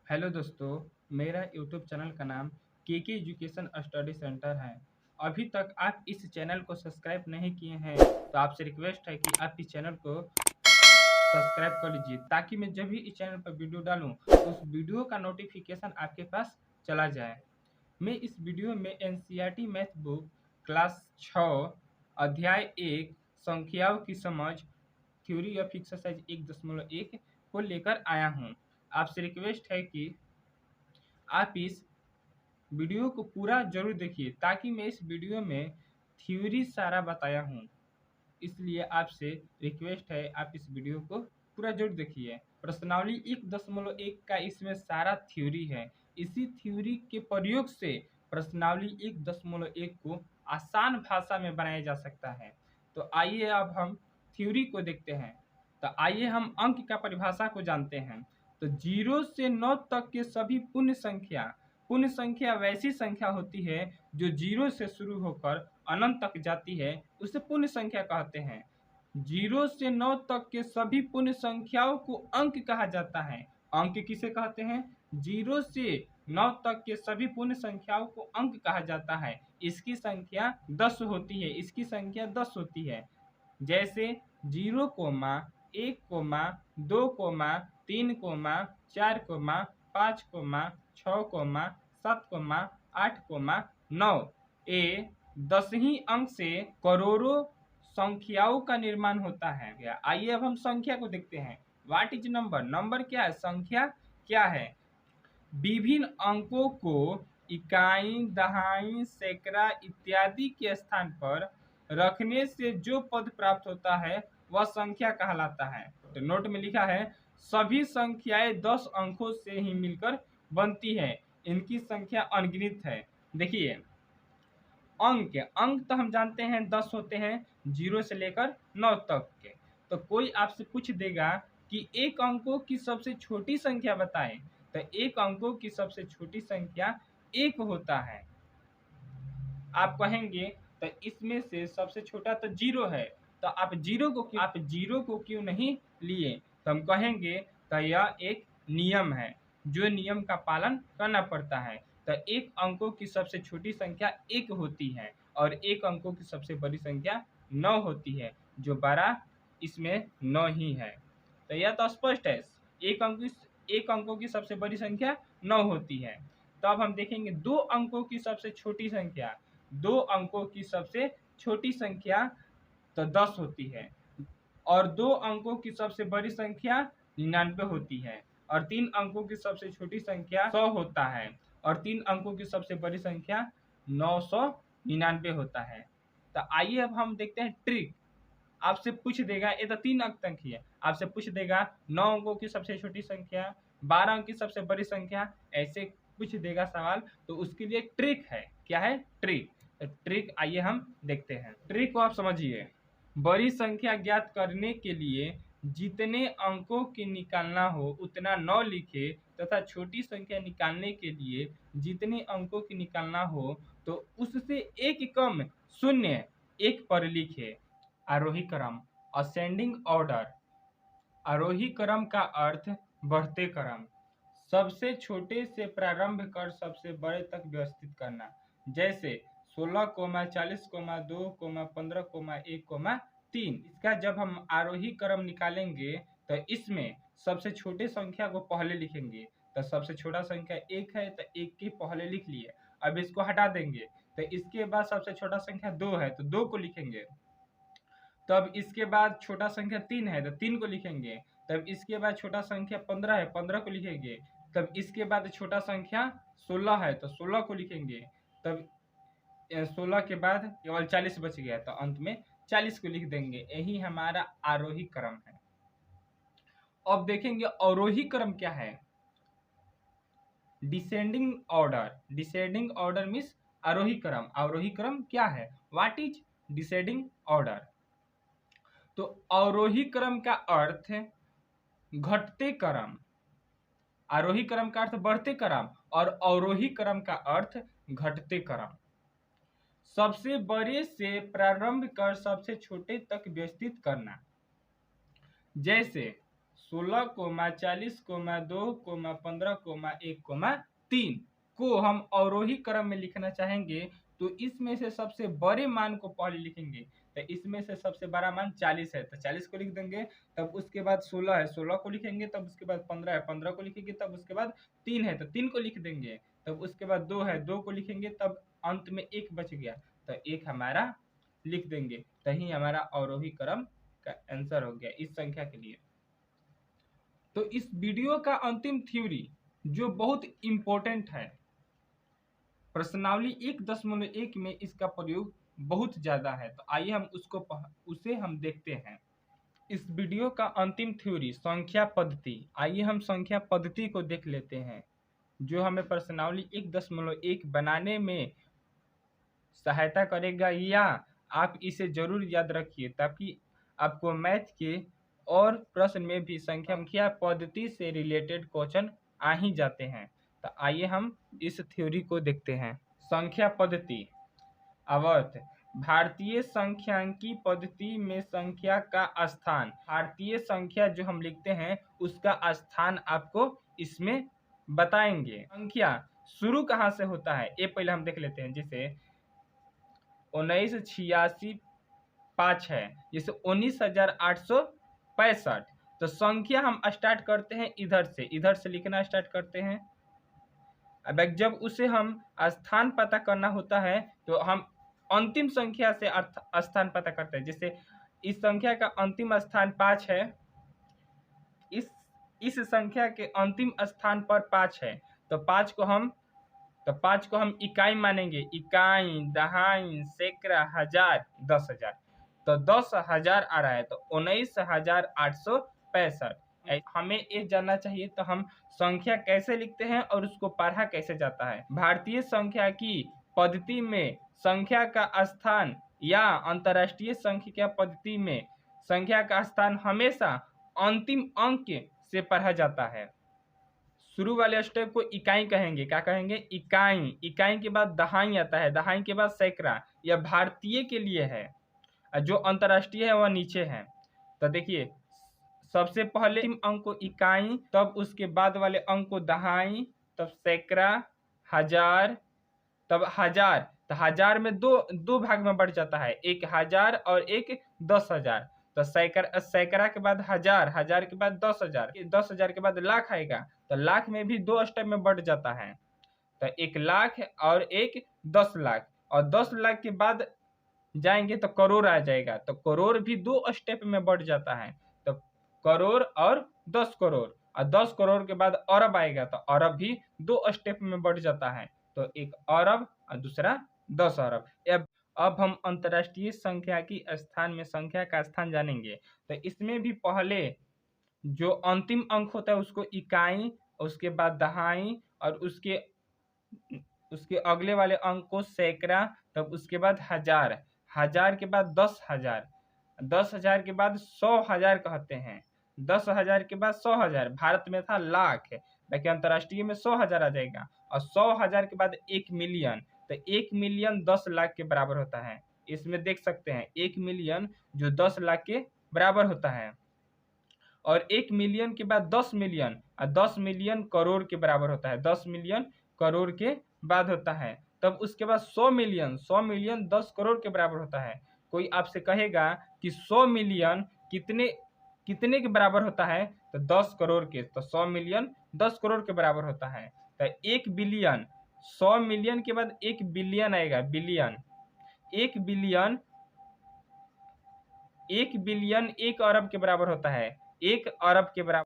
Hello दोस्तों, मेरा YouTube channel का नाम के एजुकेशन स्टडी सेंटर है। अभी तक आप इस चैनल को सब्सक्राइब नहीं किए हैं तो आपसे रिक्वेस्ट है कि आप इस चैनल को सब्सक्राइब कर लीजिए ताकि मैं जब भी इस चैनल पर वीडियो डालूं तो उस वीडियो का नोटिफिकेशन आपके पास चला जाए। मैं इस वीडियो में एनसीईआरटी मैथ बुक क्लास 6 अध्याय 1 संख्याओं की समझ थ्योरी ऑफ एक्सरसाइज 1.1 को लेकर आया हूं। आपसे रिक्वेस्ट है कि आप इस वीडियो को पूरा जरूर देखिए ताकि मैं इस वीडियो में थ्योरी सारा बताया हूँ। इसलिए आपसे रिक्वेस्ट है आप इस वीडियो को पूरा जरूर देखिए। प्रश्नावली 1.1 का इसमें सारा थ्योरी है। इसी थ्योरी के प्रयोग से प्रश्नावली 1.1 को आसान भाषा में बनाया जा सकता है। तो आइए अब हम थ्योरी को देखते हैं। तो आइए हम अंक का परिभाषा को जानते हैं। तो 0 से 9 तक के सभी पूर्ण संख्या वैसी संख्या होती है जो 0 से शुरू होकर अनंत तक जाती है, उसे पूर्ण संख्या कहते हैं। 0 से 9 तक के सभी पूर्ण संख्याओं को अंक कहा जाता है। अंक किसे कहते हैं? 0 से 9 तक के सभी पूर्ण संख्याओं को अंक कहा जाता है। इसकी संख्या 10 होती है। इसकी संख्या 10 होती है। जैसे 0, 1, 2, 3, 4, 5, 6, 7, 8, 9 ये 10 ही अंक से करोड़ों संख्याओं का निर्माण होता है। आइए अब हम संख्या को देखते हैं। What is number? नंबर क्या है? संख्या क्या है? विभिन्न अंकों को इकाई, दहाई, सैकड़ा इत्यादि के स्थान पर रखने से जो पद प्राप्त होता है वह संख्या कहलाता है। तो नोट में लिखा है सभी संख्याएं 10 अंकों से ही मिलकर बनती है। इनकी संख्या अनगिनत है। देखिए अंक तो हम जानते हैं 10 होते हैं 0 से लेकर 9 तक के। तो कोई आपसे पूछ देगा कि एक अंकों की सबसे छोटी संख्या बताएं, तो एक अंकों की सबसे छोटी संख्या 1 होता है। आप कहेंगे तो इसमें से सबसे छोटा तो 0 है, तो आप जीरो को क्यों नहीं लिए? तो हम कहेंगे तो यह एक नियम है, जो नियम का पालन करना पड़ता है। तो एक अंकों की सबसे छोटी संख्या 1 होती है और एक अंकों की सबसे बड़ी संख्या 9 होती है, जो बड़ा इसमें 9 ही है। तो यह तो स्पष्ट है। एक अंकों की सबसे बड़ी संख्या 9 होती है। तो अब हम देखेंगे दो अंकों की सबसे छोटी संख्या तो 10 होती है और 2 अंकों की सबसे बड़ी संख्या 99 होती है और 3 अंकों की सबसे छोटी संख्या 100 होता है और 3 अंकों की सबसे बड़ी संख्या 999 होता है। तो आइए अब हम देखते हैं ट्रिक। आपसे पूछ देगा, ये तो 3 अंक तक ही है, आपसे पूछ देगा 9 अंकों की सबसे छोटी संख्या, 12 अंक की सबसे बड़ी संख्या, ऐसे पूछ देगा सवाल। तो उसके लिए ट्रिक है। क्या है? ट्रिक। तो ट्रिक आइए हम देखते हैं। ट्रिक को आप समझिए। बड़ी संख्या ज्ञात करने के लिए जितने अंकों की निकालना हो उतना 9 लिखे तथा छोटी संख्या निकालने के लिए जितने अंकों की निकालना हो तो उससे एक कम शून्य 1 पर लिखे। आरोही क्रम, असेंडिंग ऑर्डर। आरोही क्रम का अर्थ बढ़ते क्रम। सबसे छोटे से प्रारंभ कर सबसे बड़े तक व्यवस्थित करना। जैसे 16, 40, 2, 15, 1, 3। इसका जब हम आरोही क्रम निकालेंगे तो इसमें सबसे छोटे संख्या को पहले लिखेंगे। तो सबसे छोटा संख्या 1 है तो 1 के पहले लिख लिए। अब इसको हटा देंगे तो इसके बाद सबसे छोटा संख्या 2 है तो 2 को लिखेंगे। तब इसके बाद छोटा संख्या 3 है तो 3 को लिखेंगे। तब इसके बाद छोटा संख्या 15 है, 15 को लिखेंगे। तब इसके बाद छोटा संख्या 16 है तो 16 को लिखेंगे। तब 16 के बाद केवल 40 बच गया तो अंत में 40 को लिख देंगे। यही हमारा आरोही क्रम है। अब देखेंगे अवरोही क्रम क्या है। Descending order. Descending order means आरोही क्रम। अवरोही क्रम क्या है? What is descending order? तो अवरोही क्रम का अर्थ घटते क्रम, आरोही क्रम का अर्थ बढ़ते क्रम और अवरोही क्रम का अर्थ घटते क्रम। सबसे बड़े से प्रारंभ कर सबसे छोटे तक व्यवस्थित करना। जैसे 16,40,2,15,1,3 को हम अवरोही क्रम में लिखना चाहेंगे तो इसमें से सबसे बड़े मान को पहले लिखेंगे। तो इसमें से सबसे बड़ा मान 40 है तो 40 को लिख देंगे। तब उसके बाद 16 है 16 को लिखेंगे। तब उसके बाद 15 है 15 को लिखेंगे। तब उसके बाद 3 है तो 3 को लिख देंगे। तब उसके बाद 2 है 2 को लिखेंगे। तब अंत में 1 बच गया तो 1 हमारा लिख देंगे। तही हमारा अवरोही क्रम का आंसर हो गया इस संख्या के लिए। तो इस वीडियो का अंतिम थ्योरी जो बहुत इम्पोर्टेंट है, प्रश्नावली 1.1 में इसका प्रयोग बहुत ज्यादा है। तो आइए हम उसे हम देखते हैं। इस वीडियो का अंतिम थ्योरी संख्या पद्धति। आइए हम संख्या पद्धति को देख लेते हैं जो हमें प्रश्नावली 1.1 बनाने में सहायता करेगा, या आप इसे जरूर याद रखिए ताकि आपको मैथ के और प्रश्न में भी संख्या पद्धति से रिलेटेड क्वेश्चन आ ही जाते हैं। तो आइए हम इस थ्योरी को देखते हैं। संख्या पद्धति। अवर्थ। भारतीय संख्यांकी पद्धति में संख्या का स्थान, भारतीय संख्या जो हम लिखते हैं उसका स्थान आपको इसमें बताएंगे। संख्या शुरू कहाँ से होता है ये पहले हम देख लेते हैं। जैसे 1986 5 है, जैसे 19,865। तो संख्या हम स्टार्ट करते हैं इधर से लिखना स्टार्ट करते हैं। अब जब उसे हम स्थान पता करना होता है तो हम अंतिम संख्या से स्थान पता करते हैं। जैसे इस संख्या का अंतिम स्थान 5 है, इस संख्या के अंतिम स्थान पर 5 है तो 5 को हम इकाई मानेंगे। इकाई, दहाई, सैकड़ा, हजार, 10,000। तो 10,000 आ रहा है तो 19,865। हमें ये जानना चाहिए तो हम संख्या कैसे लिखते हैं और उसको पढ़ा कैसे जाता है। भारतीय संख्या की पद्धति में संख्या का स्थान या अंतर्राष्ट्रीय संख्या पद्धति में संख्या का स्थान हमेशा अंतिम अंक से पढ़ा जाता है। शुरू वाले स्टेप को इकाई कहेंगे। क्या कहेंगे? इकाई। इकाई के बाद दहाई आता है, दहाई के बाद सैकड़ा। यह भारतीय के लिए है, जो अंतर्राष्ट्रीय है वह नीचे है। तो देखिए सबसे पहले अंक को इकाई, तब उसके बाद वाले अंक को दहाई, तब सैकड़ा, हजार, तब हजार। तो हजार में दो भाग में बढ़ जाता है, एक 1000 और एक 10,000। तो सैकड़ा के बाद हजार, हजार के बाद 10,000, 10,000 के बाद लाख आएगा। तो लाख में भी 2 स्टेप में बढ़ जाता है। तो 1 लाख और एक 10 लाख, और 10 लाख के बाद जाएंगे तो करोड़ आ जाएगा। तो करोड़ भी 2 स्टेप में बढ़ जाता है। तो करोड़ और 10 करोड़, और 10 करोड़ के बाद अरब आएगा तो अरब भी 2 स्टेप में बढ़ जाता है। तो एक अरब और दूसरा 10 अरब। अब हम अंतर्राष्ट्रीय संख्या की स्थान में संख्या का स्थान जानेंगे। तो इसमें भी पहले जो अंतिम अंक होता है उसको इकाई, उसके बाद दहाई, और उसके अगले वाले अंक को सैकड़ा, तब उसके बाद हजार, हजार के बाद 10,000, 10,000 के बाद 100,000 कहते हैं, 10,000 के बाद 100,000। भारत में था लाख, लेकिन अंतर्राष्ट्रीय में 100,000 आ जाएगा। और 100,000 के बाद 1 मिलियन। तो 1 मिलियन 10 लाख के बराबर होता है। इसमें देख सकते हैं 1 मिलियन जो 10 लाख के बराबर होता है। और 1 मिलियन के बाद 10 मिलियन, और 10 मिलियन करोड़ के बराबर होता है। 10 मिलियन करोड़ के बाद होता है। तब उसके बाद 100 मिलियन, 100 मिलियन 10 करोड़ के बराबर होता है। कोई आपसे कहेगा कि 100 मिलियन कितने के बराबर होता है, तो 10 करोड़ के। तो 100 मिलियन 10 करोड़ के बराबर होता है। तो 1 बिलियन, 100 मिलियन के बाद 1 बिलियन आएगा, बिलियन। 1 बिलियन 1 बिलियन 1 अरब के बराबर होता है, 1 अरब के बराबर।